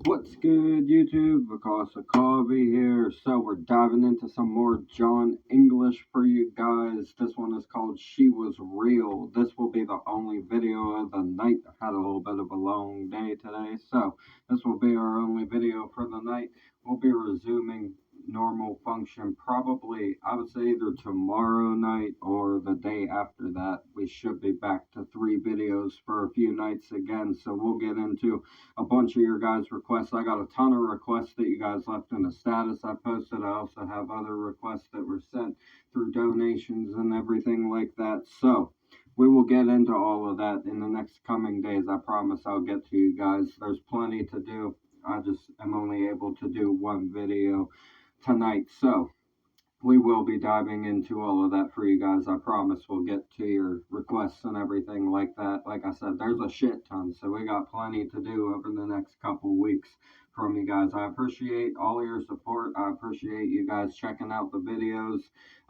What's good, YouTube? Because of Kobe here. So, we're diving into some more Jon English for you guys. This one is called She Was Real. This will be the only video of the night. I had a little bit of a long day today, so this will be our only video for the night. We'll be resuming normal function probably, I would say, either tomorrow night or the day after that. We should be back to 3 videos for a few nights again, so we'll get into a bunch of your guys' requests. I got a ton of requests that you guys left in the status I posted. I also have other requests that were sent through donations and everything like that. So we will get into all of that in the next coming days. I promise I'll get to you guys. There's plenty to do. I just am only able to do one video tonight. So we will be diving into all of that for you guys. I promise we'll get to your requests and everything like that. Like I said, there's a shit ton, so we got plenty to do over the next couple weeks from you guys. I appreciate all your support. I appreciate you guys checking out the videos.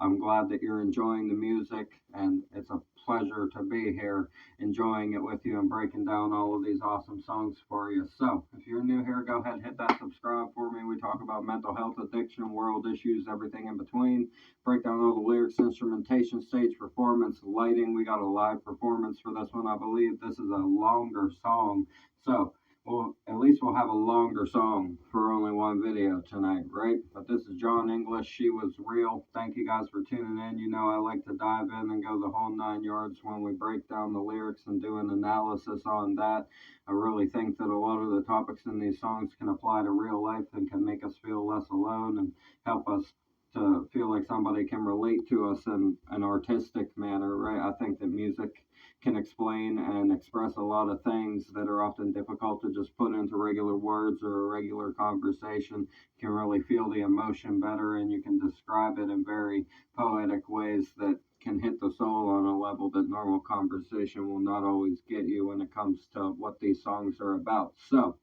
I'm glad that you're enjoying the music, and it's a pleasure to be here enjoying it with you and breaking down all of these awesome songs for you. So, if you're new here, go ahead and hit that subscribe for me. We talk about mental health, addiction, world issues, everything in between. Break down all the lyrics, instrumentation, stage performance, lighting. We got a live performance for this one. I believe this is a longer song. So, well, at least we'll have a longer song for only one video tonight, right? But this is Jon English. She Was Real. Thank you guys for tuning in. You know, I like to dive in and go the whole 9 yards when we break down the lyrics and do an analysis on that. I really think that a lot of the topics in these songs can apply to real life and can make us feel less alone and help us to feel like somebody can relate to us in an artistic manner, right? I think that music can explain and express a lot of things that are often difficult to just put into regular words or a regular conversation. You can really feel the emotion better, and you can describe it in very poetic ways that can hit the soul on a level that normal conversation will not always get you when it comes to what these songs are about. So,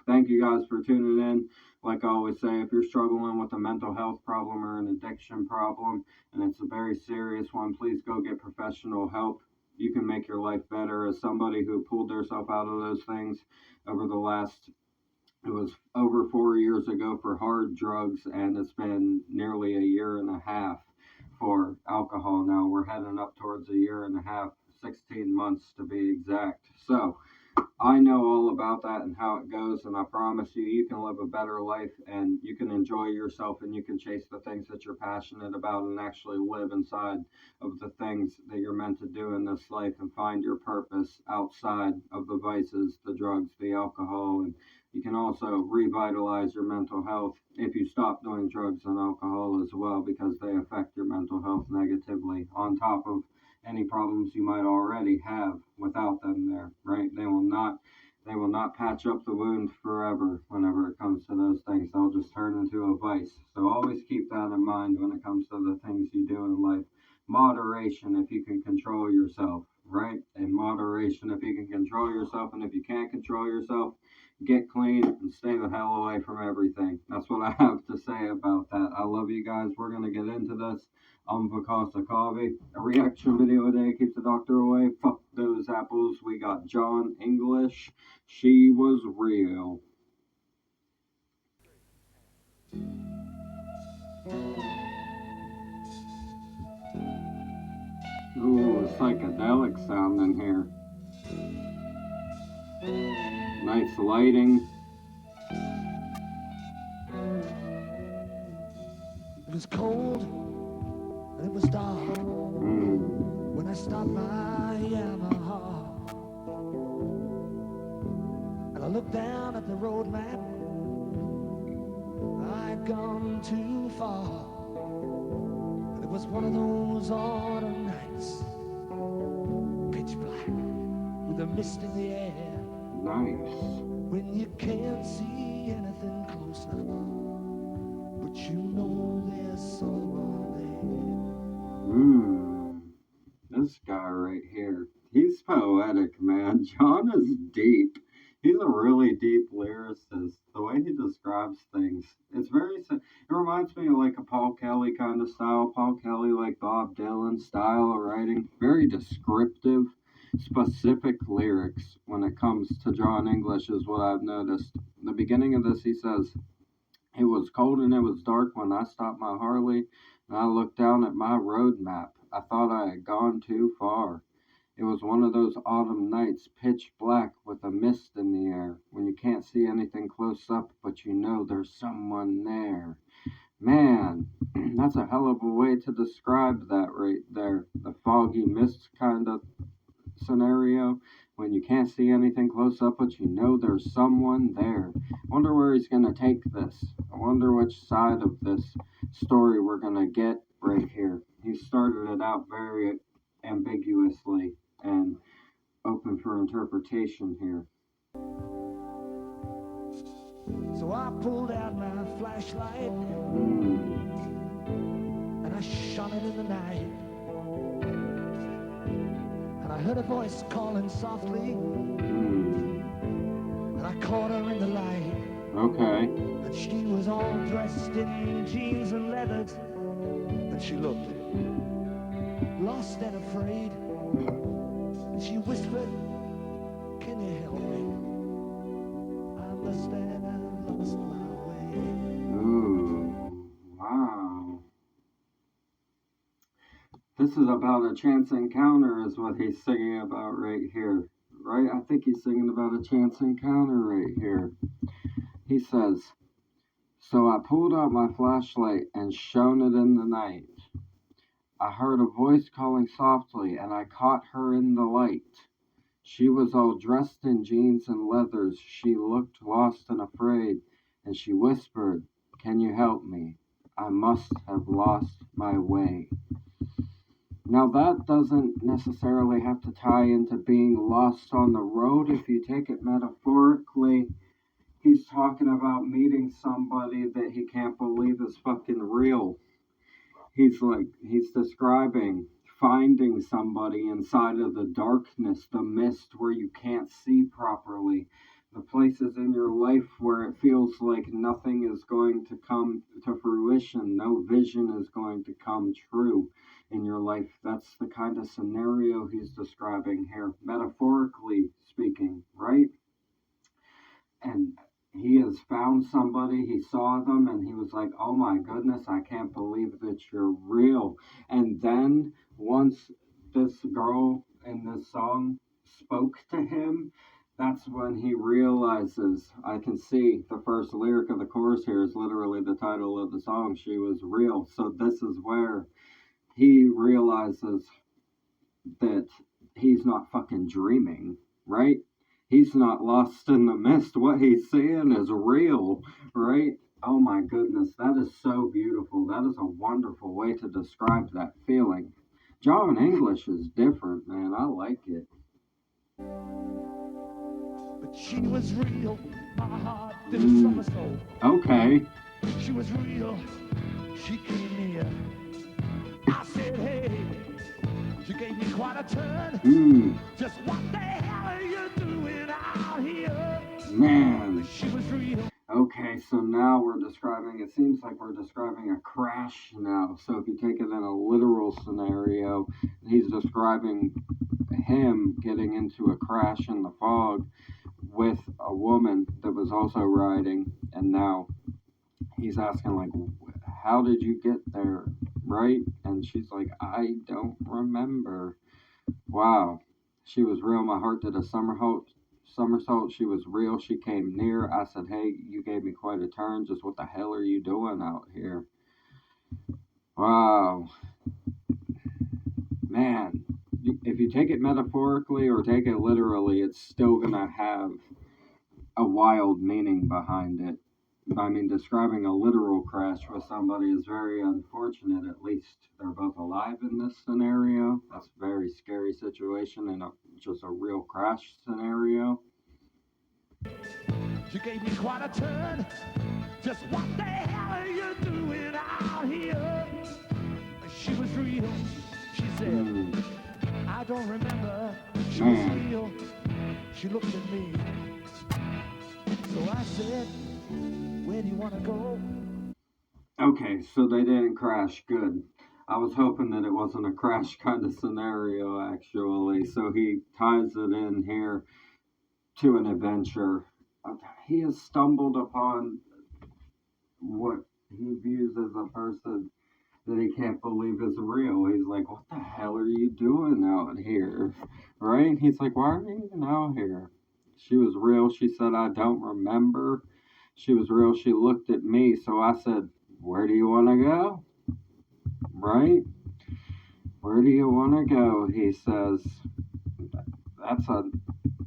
thank you guys for tuning in. Like I always say, if you're struggling with a mental health problem or an addiction problem, and it's a very serious one, please go get professional help. You can make your life better. As somebody who pulled herself out of those things over the last, it was over 4 years ago for hard drugs, and it's been nearly a year and a half for alcohol now. We're heading up towards a year and a half, 16 months to be exact. So, I know all about that and how it goes, and I promise you, you can live a better life and you can enjoy yourself and you can chase the things that you're passionate about and actually live inside of the things that you're meant to do in this life and find your purpose outside of the vices, the drugs, the alcohol. And you can also revitalize your mental health if you stop doing drugs and alcohol as well, because they affect your mental health negatively on top of any problems you might already have without them there, right? They will not patch up the wound forever whenever it comes to those things. They'll just turn into a vice. So always keep that in mind when it comes to the things you do in life. Moderation if you can control yourself, right? In moderation if you can control yourself, and if you can't control yourself, get clean and stay the hell away from everything. That's what I have to say about that. I love you guys. We're gonna get into this. Vakasa Kavi. A reaction video a day keeps the doctor away. Fuck those apples. We got Jon English. She Was Real. Ooh, psychedelic sound in here. Nice lighting. It was cold and it was dark when I stopped my Yamaha. And I looked down at the road map. I'd gone too far. And it was one of those autumn nights, pitch black with a mist in the air. Nice. When you can't see anything close enough, but you know there's someone This guy right here. He's poetic, man. Jon is deep. He's a really deep lyricist. The way he describes things, it's it reminds me of like a Paul Kelly kind of style. Paul Kelly, like Bob Dylan style of writing. Very descriptive. specific lyrics when it comes to Jon English is what I've noticed. The beginning of this, he says, "It was cold and it was dark when I stopped my Harley, and I looked down at my road map. I thought I had gone too far. It was one of those autumn nights, pitch black with a mist in the air, when you can't see anything close up, but you know there's someone there." Man, that's a hell of a way to describe that right there. The foggy mist kind of scenario when you can't see anything close up, but you know there's someone there. Wonder where he's going to take this. I wonder which side of this story we're going to get right here. He started it out very ambiguously and open for interpretation here. So I pulled out my flashlight and I shone it in the night. And I heard a voice calling softly, and I caught her in the light. Okay. And she was all dressed in jeans and leathers, and she looked lost and afraid. And she whispered, "Can you help me? I understand I've lost my way." Ooh, wow. This is about a chance encounter, is what he's singing about right here. Right? I think he's singing about a chance encounter right here. He says, "So I pulled out my flashlight and shone it in the night. I heard a voice calling softly, and I caught her in the light. She was all dressed in jeans and leathers. She looked lost and afraid, and she whispered, 'Can you help me? I must have lost my way.'" Now, that doesn't necessarily have to tie into being lost on the road. If you take it metaphorically, he's talking about meeting somebody that he can't believe is fucking real. He's describing finding somebody inside of the darkness, the mist where you can't see properly, the places in your life where it feels like nothing is going to come to fruition, no vision is going to come true in your life. That's the kind of scenario he's describing here, metaphorically speaking, right? And he has found somebody, he saw them, and he was like, "Oh my goodness, I can't believe that you're real." And then once this girl in this song spoke to him, that's when he realizes, I can see the first lyric of the chorus here is literally the title of the song, "She Was Real." So this is where he realizes that he's not fucking dreaming, right? He's not lost in the mist. What he's seeing is real, right? Oh my goodness, that is so beautiful. That is a wonderful way to describe that feeling. Jon English is different, man. I like it. But she was real. My heart did a somersault. Okay. She was real. She came near. I said, "Hey." She gave me quite a turn. Just what the hell are you doing out here? Man. She was real. Okay, so now we're describing, it seems like we're describing a crash now. So if you take it in a literal scenario, he's describing him getting into a crash in the fog with a woman that was also riding, and now he's asking, like, "How did you get there?" Right? And she's like, "I don't remember." Wow. She was real. My heart did a somersault. She was real. She came near. I said, "Hey, you gave me quite a turn. Just what the hell are you doing out here?" Wow. Man, if you take it metaphorically or take it literally, it's still going to have a wild meaning behind it. I mean, describing a literal crash with somebody is very unfortunate. At least they're both alive in this scenario. That's a very scary situation and just a real crash scenario. She gave me quite a turn. Just what the hell are you doing out here? She was real. She said, "I don't remember." She was real. She looked at me. So I said, "Where do you want to go?" Okay, so they didn't crash. Good. I was hoping that it wasn't a crash kind of scenario, actually. So he ties it in here to an adventure. He has stumbled upon what he views as a person that he can't believe is real. He's like, what the hell are you doing out here? Right? He's like, why are you even out here? She was real. She said, I don't remember. She was real. She looked at me. So I said, where do you want to go? Right? Where do you want to go? He says, that's a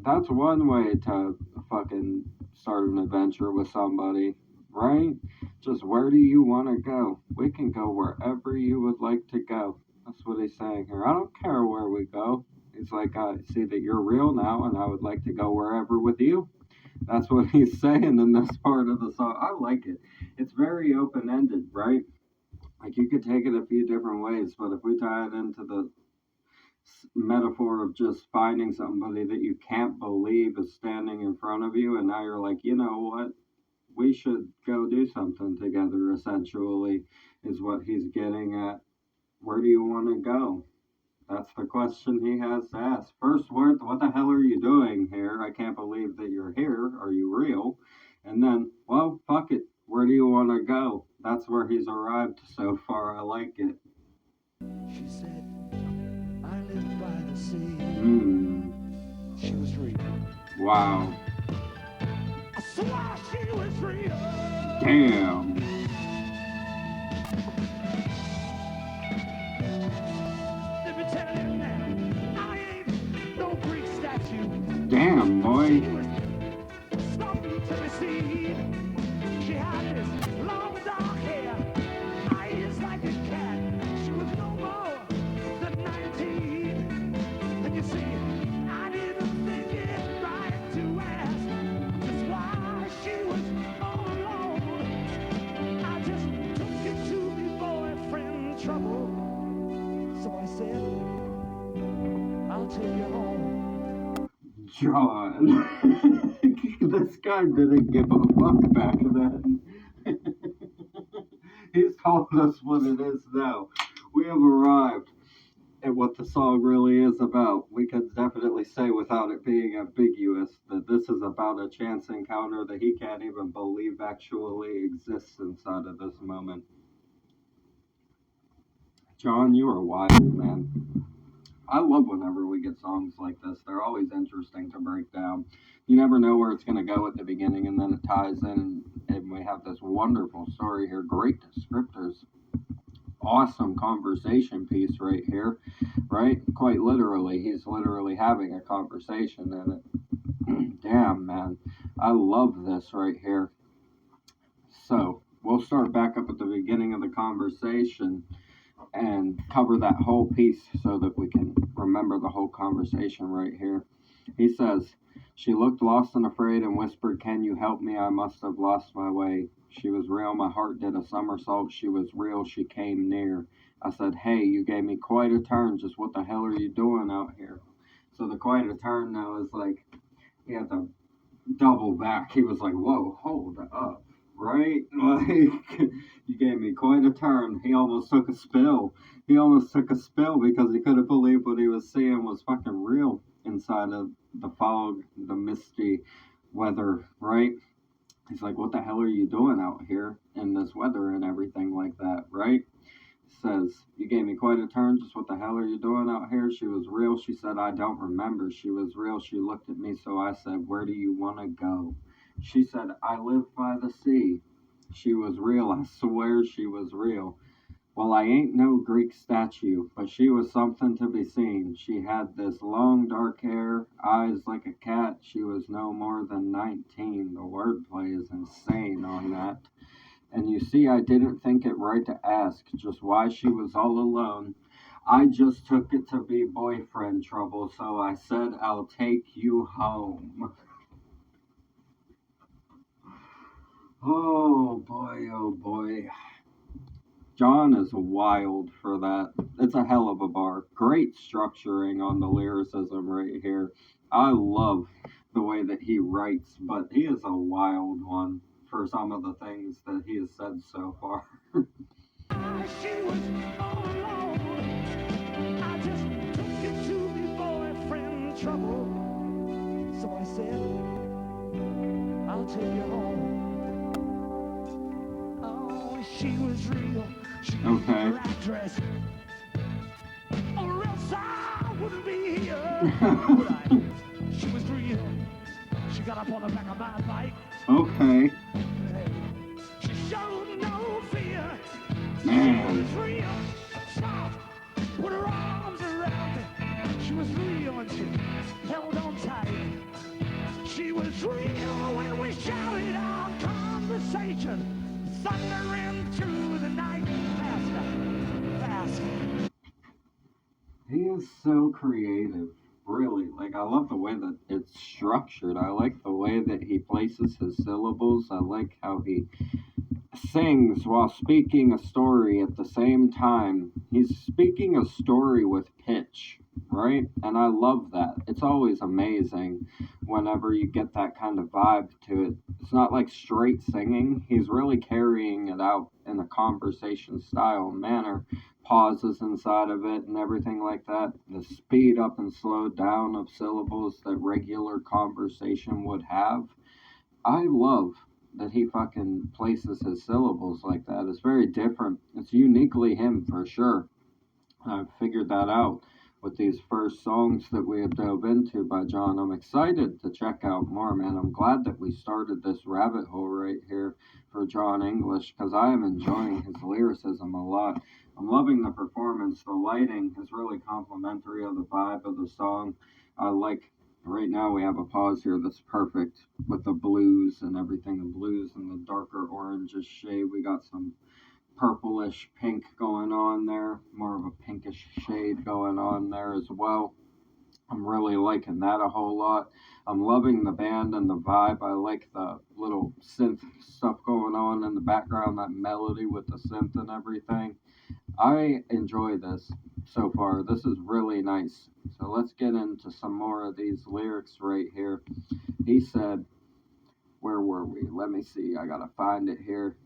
that's one way to fucking start an adventure with somebody, right? Just where do you want to go? We can go wherever you would like to go. That's what he's saying here. I don't care where we go. He's like, I see that you're real now, and I would like to go wherever with you. That's what he's saying in this part of the song. I like it. It's very open ended, right? Like you could take it a few different ways, but if we tie it into the metaphor of just finding somebody that you can't believe is standing in front of you, and now you're like, you know what? We should go do something together, essentially, is what he's getting at. Where do you want to go? That's the question he has to ask. First, what the hell are you doing here? I can't believe that you're here. Are you real? And then, well, fuck it. Where do you want to go? That's where he's arrived so far. I like it. She said, I live by the sea. She was real. Wow. I swear she was real. Damn. Let me tell you now, I ain't no Greek statue. Damn, boy. She was something to be seen. She had this long dark hair, eyes like a cat. She was no more than 19. And you see, I didn't think it right to ask just why she was all alone. I just took it to me boyfriend trouble. So I said, I'll take you home. Jon. This guy didn't give a fuck back then. He's told us what it is now. We have arrived at what the song really is about. We could definitely say, without it being ambiguous, that this is about a chance encounter that he can't even believe actually exists inside of this moment. Jon, you are wild, man. I love whenever we get songs like this. They're always interesting to break down. You never know where it's going to go at the beginning, and then it ties in, and we have this wonderful story here. Great descriptors. Awesome conversation piece right here, right? Quite literally. He's literally having a conversation in it. Damn, man. I love this right here. So, we'll start back up at the beginning of the conversation and cover that whole piece so that we can remember the whole conversation right here. He says, she looked lost and afraid and whispered, can you help me? I must have lost my way. She was real. My heart did a somersault. She was real. She came near. I said, hey, you gave me quite a turn. Just what the hell are you doing out here? So the quite a turn now is like, he had to double back. He was like, whoa, hold up. Right? Like, you gave me quite a turn. He almost took a spill. He almost took a spill because he couldn't believe what he was seeing was fucking real inside of the fog, the misty weather, right? He's like, what the hell are you doing out here in this weather and everything like that, right? Says, you gave me quite a turn. Just what the hell are you doing out here? She was real. She said, I don't remember. She was real. She looked at me. So I said, where do you want to go? She said, I live by the sea. She was real. I swear she was real. Well, I ain't no Greek statue, but she was something to be seen. She had this long dark hair, eyes like a cat. She was no more than 19. The wordplay is insane on that. And you see, I didn't think it right to ask just why she was all alone. I just took it to be boyfriend trouble, so I said, I'll take you home. Oh boy, oh boy. Jon is wild for that. It's a hell of a bar. Great structuring on the lyricism right here. I love the way that he writes, but he is a wild one for some of the things that he has said so far. she was all alone. I just took it to me boyfriend trouble. So I said, I'll take you home. Oh, she was real. She gave me her address. Or else I wouldn't be here. Would I? She was real. She got up on the back of my bike. Okay. She showed no fear. Man. She was real. Soft. Put her arms around me. She was real and she held on tight. She was real when we shouted our conversation. Thundering through the night. Faster. Faster. He is so creative. Really. Like, I love the way that it's structured. I like the way that he places his syllables. I like how he sings while speaking a story at the same time. He's speaking a story with pitch, right? And I love that. It's always amazing whenever you get that kind of vibe to it. It's not like straight singing, he's really carrying it out in a conversation style manner. Pauses inside of it and everything like that. The speed up and slow down of syllables that regular conversation would have. I love that he fucking places his syllables like that. It's very different. It's uniquely him for sure. I've figured that out with these first songs that we have dove into by Jon. I'm excited to check out more, man. I'm glad that we started this rabbit hole right here for Jon English because I am enjoying his lyricism a lot. I'm loving the performance. The lighting is really complimentary of the vibe of the song. I like right now we have a pause here that's perfect with the blues and everything, the blues and the darker orangish shade. We got some purplish pink going on there, more of a pinkish shade going on there as well. I'm really liking that a whole lot. I'm loving the band and the vibe. I like the little synth stuff going on in the background, that melody with the synth and everything. I enjoy this so far. This is really nice. So let's get into some more of these lyrics right here. He said, where were we? Let me see. I gotta find it here.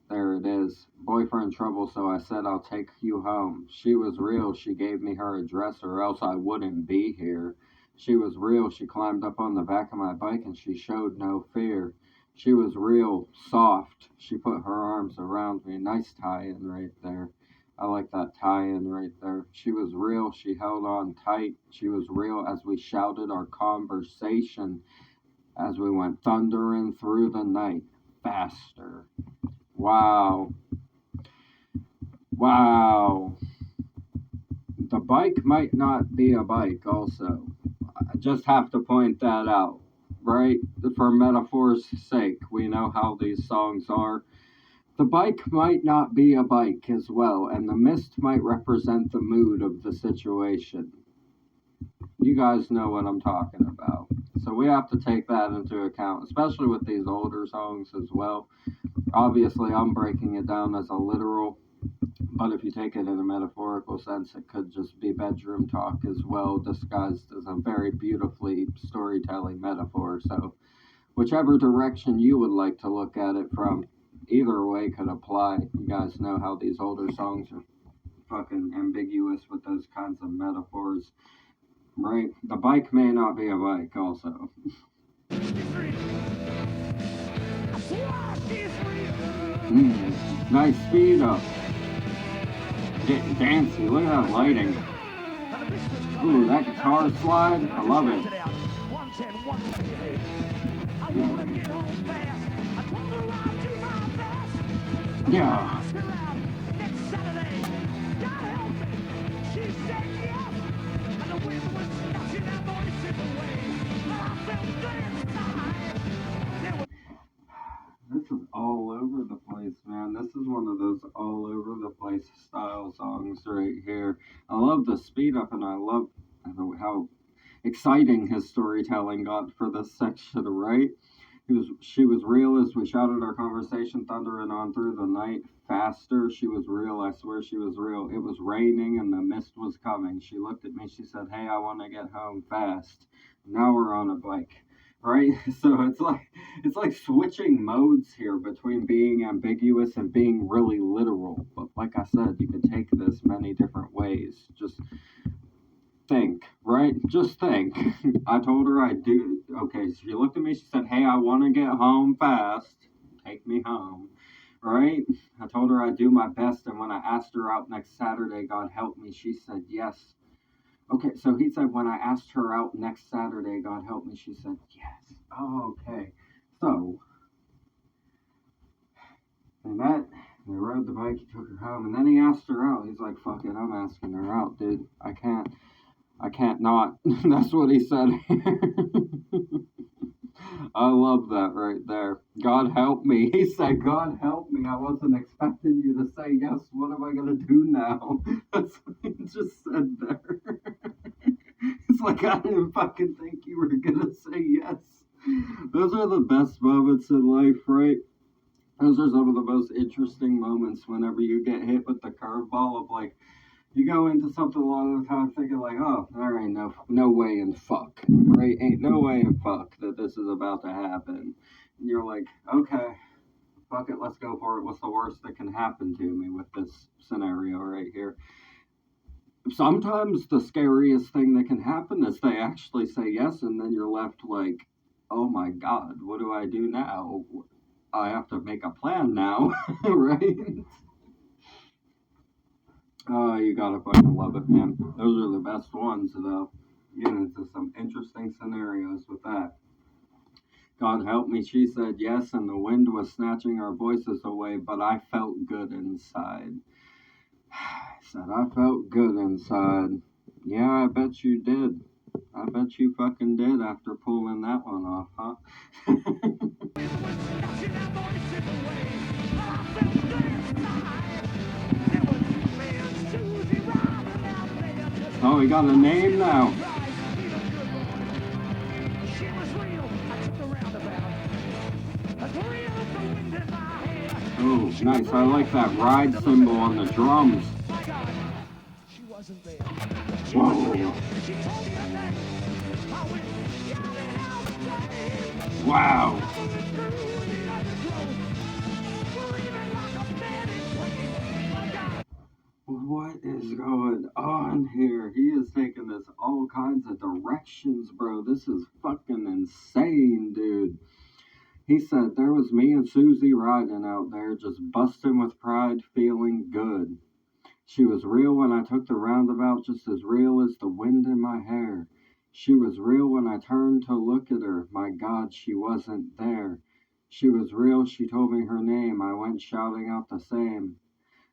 There it is. Boyfriend trouble, so I said I'll take you home. She was real. She gave me her address, or else I wouldn't be here. She was real. She climbed up on the back of my bike and she showed no fear. She was real soft. She put her arms around me. Nice tie-in right there. I like that tie-in right there. She was real. She held on tight. She was real as we shouted our conversation as we went thundering through the night. Faster. Wow. Wow. The bike might not be a bike, also. I just have to point that out, right? For metaphor's sake, we know how these songs are. The bike might not be a bike as well, and the mist might represent the mood of the situation. You guys know what I'm talking about. So we have to take that into account, especially with these older songs as well. Obviously, I'm breaking it down as a literal, but if you take it in a metaphorical sense, it could just be bedroom talk as well, disguised as a very beautifully storytelling metaphor. So, whichever direction you would like to look at it from, either way could apply. You guys know how these older songs are fucking ambiguous with those kinds of metaphors, right? The bike may not be a bike, also. Nice speed up. Getting fancy. Look at that lighting. Ooh, that guitar slide. I love it. Yeah. This is all over the place, man. This is one of those all over the place style songs right here. I love the speed up and I love how exciting his storytelling got for this section, right? She was real as we shouted our conversation, thundering on through the night. Faster, she was real. I swear she was real. It was raining and the mist was coming. She looked at me. She said, "Hey, I want to get home fast." Now we're on a bike. right? So it's like switching modes here between being ambiguous and being really literal. But like I said, you can take this many different ways. Just think, right? Just think. I told her I do. Okay, so she looked at me. She said, "Hey, I want to get home fast. Take me home." Right? I told her I'd do my best, and when I asked her out next Saturday, God help me, she said yes. Okay, so he said when I asked her out next Saturday, God help me, she said yes. Oh, okay. So they met, they rode the bike, he took her home, and then he asked her out. He's like, fuck it, I'm asking her out, dude. I can't not. That's what he said. I love that right there. God help me. He said, God help me. I wasn't expecting you to say yes. What am I going to do now? That's what he just said there. It's like, I didn't fucking think you were going to say yes. Those are the best moments in life, right? Those are some of the most interesting moments whenever you get hit with the curveball of like, you go into something a lot of the time thinking like, oh, there ain't no way in fuck, right? Ain't no way in fuck that this is about to happen. And you're like, okay, fuck it, let's go for it. What's the worst that can happen to me with this scenario right here? Sometimes the scariest thing that can happen is they actually say yes, and then you're left like, oh my god, what do I do now? I have to make a plan now, right? Oh, you gotta fucking love it, man. Those are the best ones, though. Get into some interesting scenarios with that. God help me, she said yes, and the wind was snatching our voices away, but I felt good inside. I said, I felt good inside. Yeah, I bet you did. I bet you fucking did after pulling that one off, huh? Oh, he got a name now. Oh, nice. I like that ride cymbal on the drums. Whoa. Wow. What is going on here? He is taking this all kinds of directions, bro. This is fucking insane, dude. He said there was me and Susie riding out there, just busting with pride, feeling good. She was real when I took the roundabout, just as real as the wind in my hair. She was real when I turned to look at her. My God, she wasn't there. She was real, she told me her name. I went shouting out the same.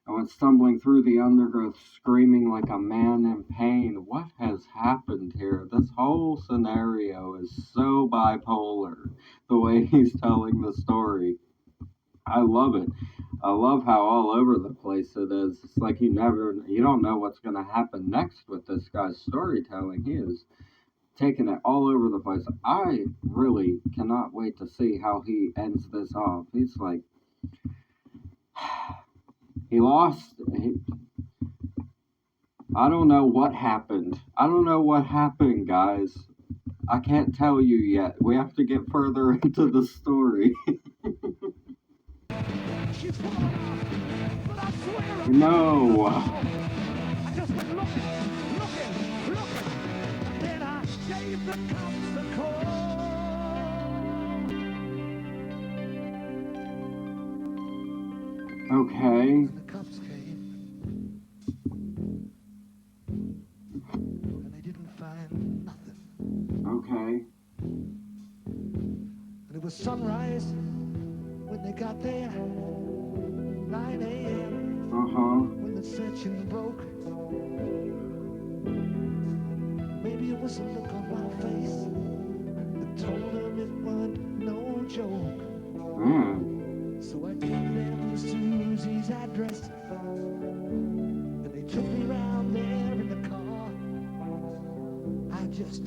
I went stumbling through the undergrowth, screaming like a man in pain. What has happened here? This whole scenario is so bipolar, the way he's telling the story. I love it. I love how all over the place it is. It's like you don't know what's going to happen next with this guy's storytelling. He is taking it all over the place. I really cannot wait to see how he ends this off. He's like, he lost. I don't know what happened. I don't know what happened, guys. I can't tell you yet. We have to get further into the story. No. Okay. The cops came and they didn't find nothing. Okay. And it was sunrise when they got there, 9 a.m. When the searching broke. Maybe it was a look on my face that told them it wasn't no joke. So I gave them Susie's address, and they took me round there in the car. I just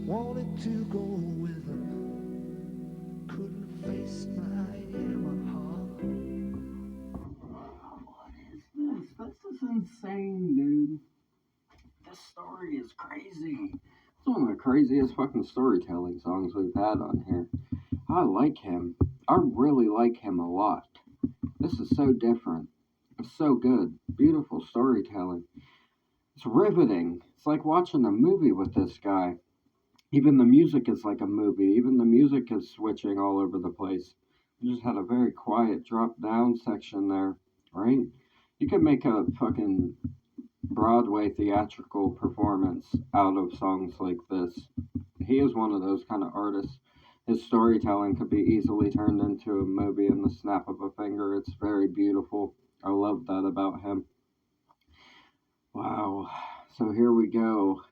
wanted to go with them, couldn't face my heart. What is this? This is insane, dude. This story is crazy. It's one of the craziest fucking storytelling songs we've had on here. I like him. I really like him a lot. This is so different. It's so good. Beautiful storytelling. It's riveting. It's like watching a movie with this guy. Even the music is like a movie. Even the music is switching all over the place. We just had a very quiet drop down section there, right? You could make a fucking Broadway theatrical performance out of songs like this. He is one of those kind of artists. His storytelling could be easily turned into a movie in the snap of a finger. It's very beautiful. I love that about him. Wow. So here we go.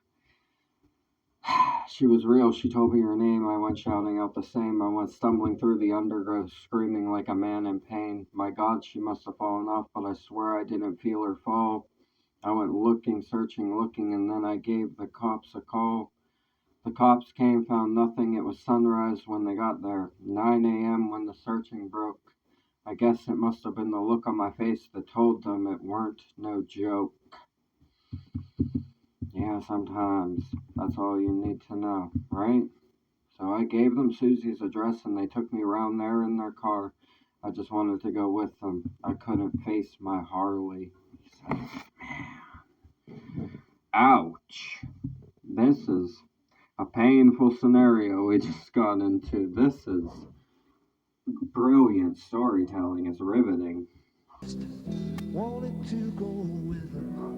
She was real. She told me her name. I went shouting out the same. I went stumbling through the undergrowth, screaming like a man in pain. My God, she must have fallen off, but I swear I didn't feel her fall. I went looking, searching, looking, and then I gave the cops a call. The cops came, found nothing. It was sunrise when they got there. 9 a.m. when the searching broke. I guess it must have been the look on my face that told them it weren't no joke. Yeah, sometimes that's all you need to know, right? So I gave them Susie's address and they took me around there in their car. I just wanted to go with them. I couldn't face my Harley. He says, man. Ouch. This is a painful scenario we just got into. This is brilliant storytelling. It's riveting. Wanted to go with her,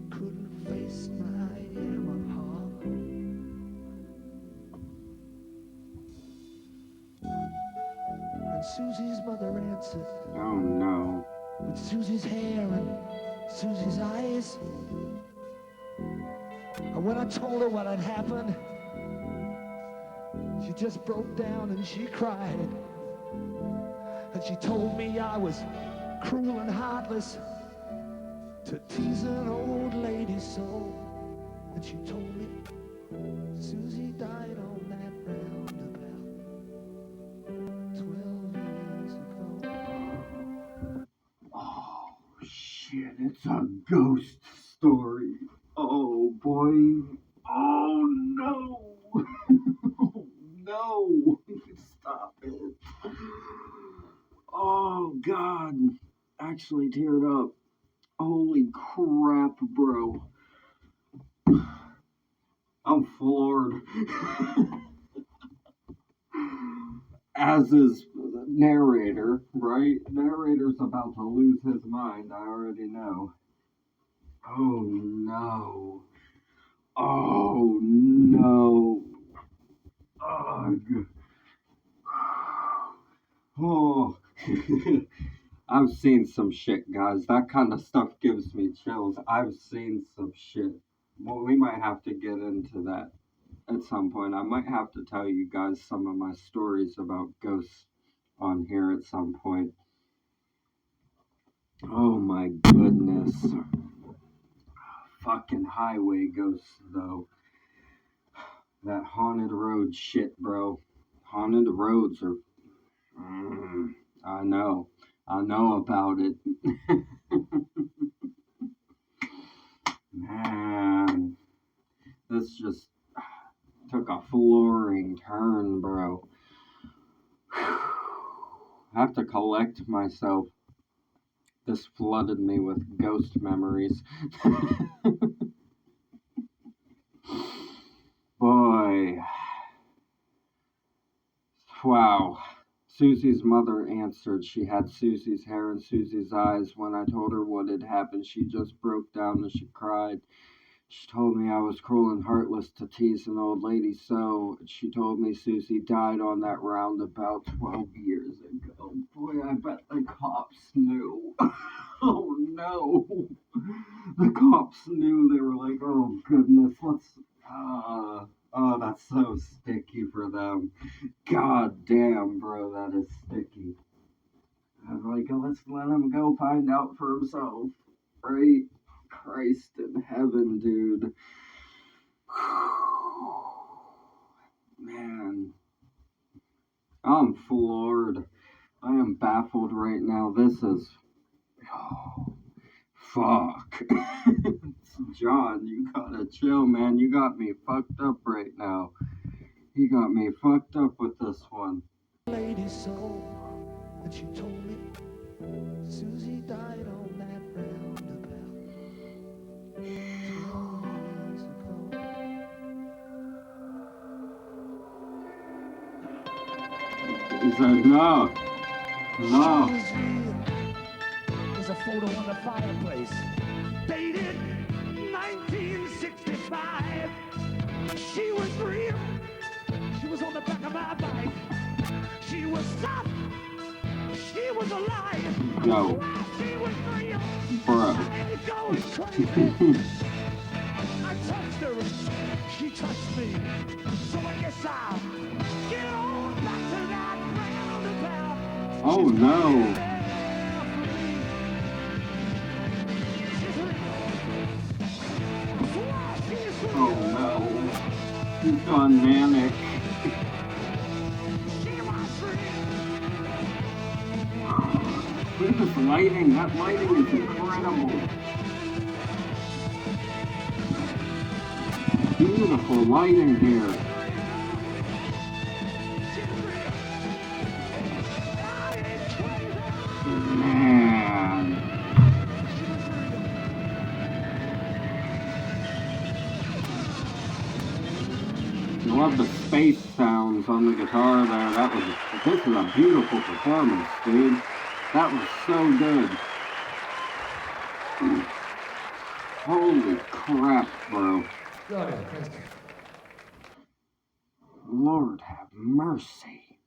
couldn't face my Yamaha. And Susie's mother answered, oh no. With Susie's hair and Susie's eyes. And when I told her what had happened, she just broke down and she cried. And she told me I was cruel and heartless to tease an old lady so. And she told me Susie died on that roundabout 12 years ago. Oh shit, it's a ghost story. Oh boy. Oh no. No. Stop it. Oh god. Actually teared up. Holy crap, bro. I'm floored. As is narrator, right? Narrator's about to lose his mind, I already know. Oh no. Oh no. Ugh. Oh. I've seen some shit, guys. That kind of stuff gives me chills. I've seen some shit. Well, we might have to get into that at some point. I might have to tell you guys some of my stories about ghosts on here at some point. Oh my goodness. Fucking highway ghosts, though. That haunted road shit, bro. Haunted roads are. I know. I know about it. Man. This just took a flooring turn, bro. I have to collect myself. This flooded me with ghost memories. Boy. Wow. Susie's mother answered. She had Susie's hair and Susie's eyes. When I told her what had happened, she just broke down and she cried. She told me I was cruel and heartless to tease an old lady so. She told me Susie died on that roundabout 12 years ago. Boy, I bet the cops knew. Oh no. The cops knew. They were like, oh goodness, let's... oh, that's so sticky for them. God damn, bro, that is sticky. I'm like, oh, let's let him go find out for himself. Right? Christ in heaven, dude. Man. I'm floored. I am baffled right now. This is fuck. John, you gotta chill, man. You got me fucked up right now. You got me fucked up with this one. Lady soul, and she told me Susie died on that roundabout 12 years ago. He said, no. No. She was real. There's a photo on the fireplace, dated 1965. She was real. She was on the back of my bike. She was soft. She was alive. Yo. She was real. Bro. I ain't going crazy. I touched her. She touched me. So I guess I'll get on back to that roundabout. Oh no. Oh no. He's gone manic. Look at this lighting. That lighting is incredible. Beautiful lighting here. Man. I love the space sounds on the guitar there. This is a beautiful performance, dude. That was so good. Holy crap, bro. Lord have mercy.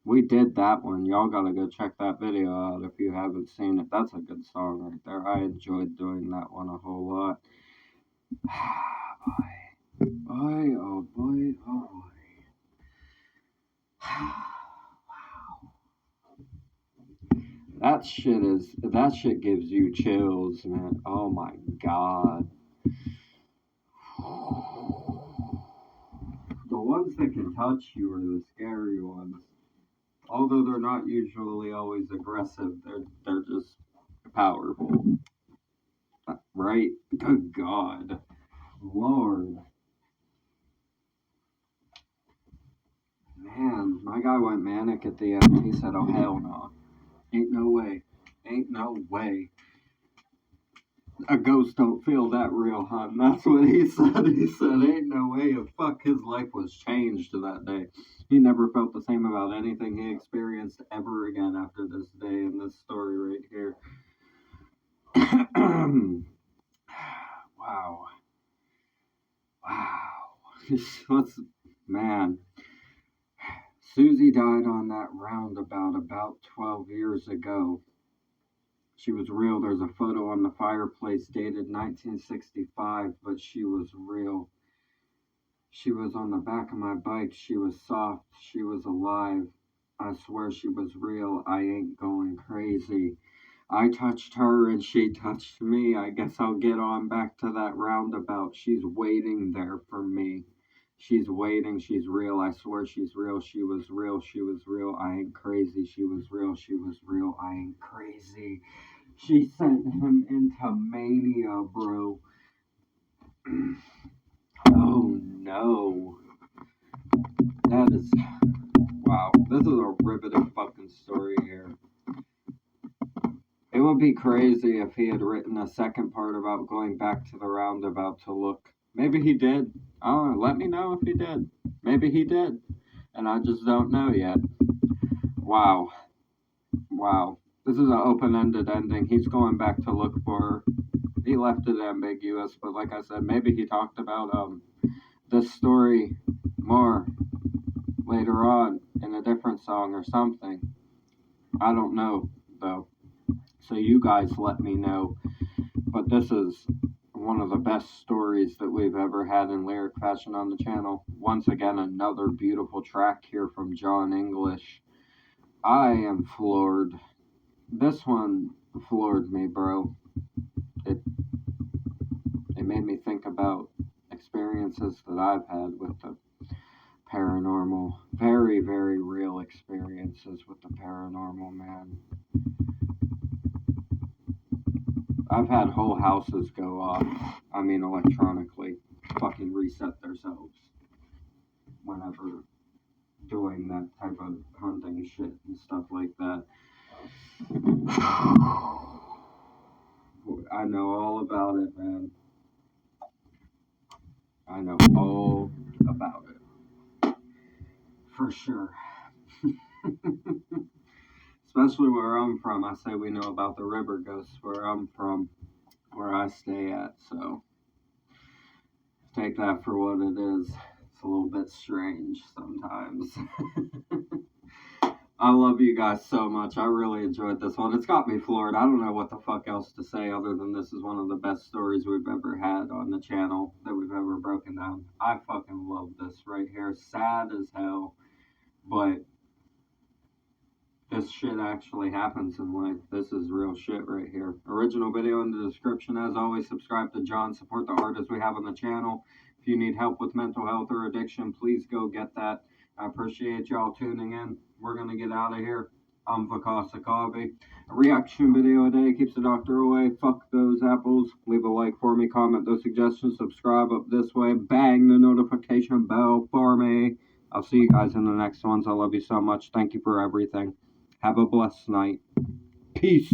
We did that one. Y'all gotta go check that video out if you haven't seen it. That's a good song right there. I enjoyed doing that one a whole lot. Boy. Boy, oh boy, oh boy. Wow. That shit gives you chills, man. Oh my god. The ones that can touch you are the scary ones. Although they're not usually always aggressive, they're just powerful. Right? Good God. Lord. Man, my guy went manic at the end. He said, oh hell no. Ain't no way. Ain't no way. A ghost don't feel that real, huh? And that's what he said. He said, ain't no way. And fuck, his life was changed that day. He never felt the same about anything he experienced ever again after this day and this story right here. Wow. Wow. Man. Susie died on that roundabout about 12 years ago. She was real. There's a photo on the fireplace dated 1965, but she was real. She was on the back of my bike. She was soft. She was alive. I swear she was real. I ain't going crazy. I touched her and she touched me. I guess I'll get on back to that roundabout. She's waiting there for me. She's waiting. She's real. I swear she's real. She was real. She was real. I ain't crazy. She was real. She was real. I ain't crazy. She sent him into mania, bro. Oh no. That is... Wow. This is a riveting fucking story here. It would be crazy if he had written a second part about going back to the roundabout to look. Maybe he did. I don't know. Let me know if he did. Maybe he did. And I just don't know yet. Wow. Wow. This is an open-ended ending. He's going back to look for her. He left it ambiguous, but like I said, maybe he talked about this story more later on in a different song or something. I don't know, though. So you guys let me know. But this is one of the best stories that we've ever had in lyric fashion on the channel. Once again, another beautiful track here from Jon English. I am floored. This one floored me, bro. It made me think about experiences that I've had with the paranormal. Very, very real experiences with the paranormal, man. I've had whole houses go off. I mean, electronically, fucking reset themselves whenever doing that type of hunting shit and stuff like that. I know all about it, man. I know all about it. For sure. Especially where I'm from. I say we know about the river ghosts where I'm from, where I stay at, so take that for what it is. It's a little bit strange sometimes. I love you guys so much. I really enjoyed this one. It's got me floored. I don't know what the fuck else to say other than this is one of the best stories we've ever had on the channel that we've ever broken down. I fucking love this right here. Sad as hell, but this shit actually happens in life. This is real shit right here. Original video in the description. As always, subscribe to Jon. Support the artists we have on the channel. If you need help with mental health or addiction, please go get that. I appreciate y'all tuning in. We're going to get out of here. I'm Vakasa Kavi. A reaction video a day keeps the doctor away. Fuck those apples. Leave a like for me. Comment those suggestions. Subscribe up this way. Bang the notification bell for me. I'll see you guys in the next ones. I love you so much. Thank you for everything. Have a blessed night. Peace.